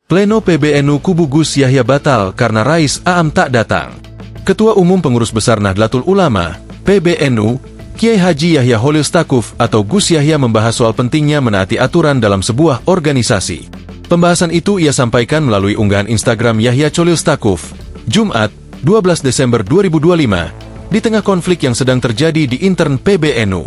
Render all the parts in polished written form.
Pleno PBNU kubu Gus Yahya batal karena Rais Aam tak datang. Ketua Umum Pengurus Besar Nahdlatul Ulama, PBNU, Kiai Haji Yahya Holil Stakuf atau Gus Yahya membahas soal pentingnya menaati aturan dalam sebuah organisasi. Pembahasan itu ia sampaikan melalui unggahan Instagram Yahya Cholil Stakuf, Jumat, 12 Desember 2025, di tengah konflik yang sedang terjadi di intern PBNU.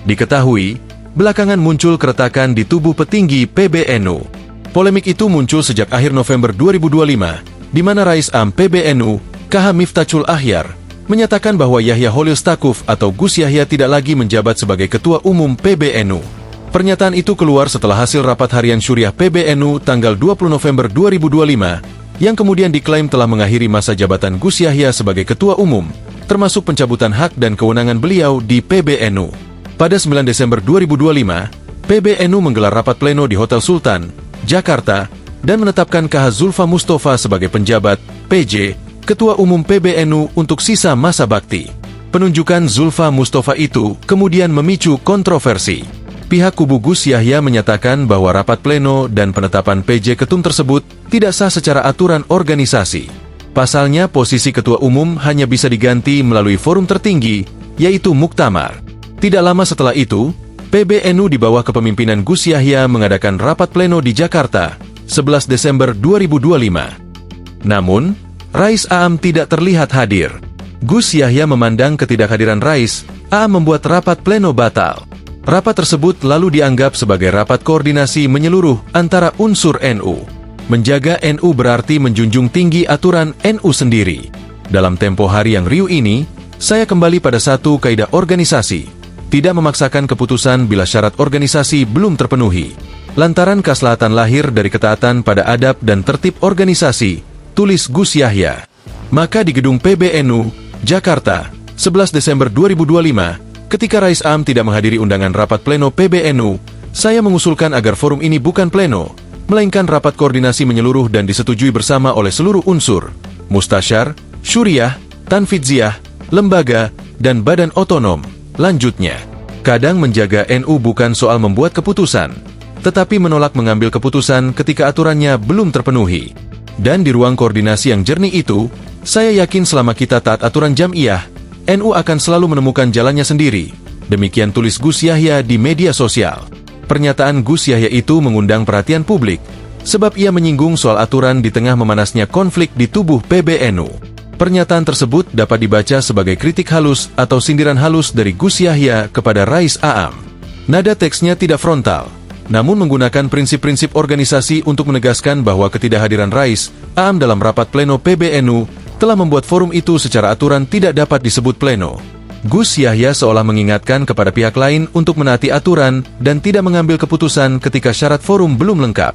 Diketahui, belakangan muncul keretakan di tubuh petinggi PBNU. Polemik itu muncul sejak akhir November 2025, di mana Rais Am PBNU, KH Miftachul Ahyar, menyatakan bahwa Yahya Holil Stakuf atau Gus Yahya tidak lagi menjabat sebagai Ketua Umum PBNU. Pernyataan itu keluar setelah hasil rapat harian syuriah PBNU tanggal 20 November 2025, yang kemudian diklaim telah mengakhiri masa jabatan Gus Yahya sebagai Ketua Umum, termasuk pencabutan hak dan kewenangan beliau di PBNU. Pada 9 Desember 2025, PBNU menggelar rapat pleno di Hotel Sultan, Jakarta, dan menetapkan KH Zulfa Mustafa sebagai penjabat, PJ, Ketua Umum PBNU untuk sisa masa bakti. Penunjukan Zulfa Mustafa itu kemudian memicu kontroversi. Pihak kubu Gus Yahya menyatakan bahwa rapat pleno dan penetapan PJ Ketum tersebut tidak sah secara aturan organisasi. Pasalnya, posisi Ketua Umum hanya bisa diganti melalui forum tertinggi, yaitu Muktamar. Tidak lama setelah itu, PBNU di bawah kepemimpinan Gus Yahya mengadakan rapat pleno di Jakarta, 11 Desember 2025. Namun, Rais Aam tidak terlihat hadir. Gus Yahya memandang ketidakhadiran Rais Aam membuat rapat pleno batal. Rapat tersebut lalu dianggap sebagai rapat koordinasi menyeluruh antara unsur NU. Menjaga NU berarti menjunjung tinggi aturan NU sendiri. Dalam tempo hari yang riuh ini, saya kembali pada satu kaidah organisasi. Tidak memaksakan keputusan bila syarat organisasi belum terpenuhi. Lantaran keselahatan lahir dari ketaatan pada adab dan tertib organisasi, tulis Gus Yahya. Maka di gedung PBNU, Jakarta, 11 Desember 2025, ketika Rais Am tidak menghadiri undangan rapat pleno PBNU, saya mengusulkan agar forum ini bukan pleno, melainkan rapat koordinasi menyeluruh dan disetujui bersama oleh seluruh unsur, mustasyar, syuriah, tanfidziyah, lembaga, dan badan otonom. Lanjutnya, kadang menjaga NU bukan soal membuat keputusan, tetapi menolak mengambil keputusan ketika aturannya belum terpenuhi. Dan di ruang koordinasi yang jernih itu, saya yakin selama kita taat aturan jam'iyah, NU akan selalu menemukan jalannya sendiri. Demikian tulis Gus Yahya di media sosial. Pernyataan Gus Yahya itu mengundang perhatian publik, sebab ia menyinggung soal aturan di tengah memanasnya konflik di tubuh PBNU. Pernyataan tersebut dapat dibaca sebagai kritik halus atau sindiran halus dari Gus Yahya kepada Rais Aam. Nada teksnya tidak frontal, namun menggunakan prinsip-prinsip organisasi untuk menegaskan bahwa ketidakhadiran Rais Aam dalam rapat pleno PBNU telah membuat forum itu secara aturan tidak dapat disebut pleno. Gus Yahya seolah mengingatkan kepada pihak lain untuk menaati aturan dan tidak mengambil keputusan ketika syarat forum belum lengkap.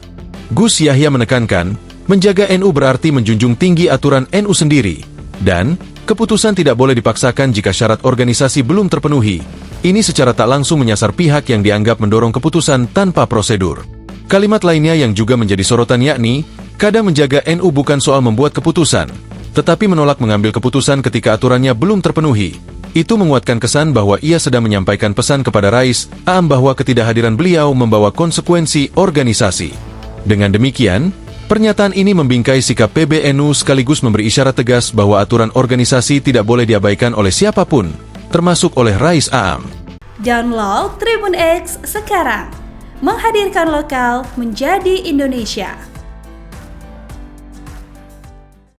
Gus Yahya menekankan, menjaga NU berarti menjunjung tinggi aturan NU sendiri. Dan, keputusan tidak boleh dipaksakan jika syarat organisasi belum terpenuhi. Ini secara tak langsung menyasar pihak yang dianggap mendorong keputusan tanpa prosedur. Kalimat lainnya yang juga menjadi sorotan yakni, kadang menjaga NU bukan soal membuat keputusan, tetapi menolak mengambil keputusan ketika aturannya belum terpenuhi. Itu menguatkan kesan bahwa ia sedang menyampaikan pesan kepada Rais Aam bahwa ketidakhadiran beliau membawa konsekuensi organisasi. Dengan demikian, pernyataan ini membingkai sikap PBNU sekaligus memberi isyarat tegas bahwa aturan organisasi tidak boleh diabaikan oleh siapapun, termasuk oleh Rais Aam. Download Tribun X sekarang, menghadirkan lokal menjadi Indonesia.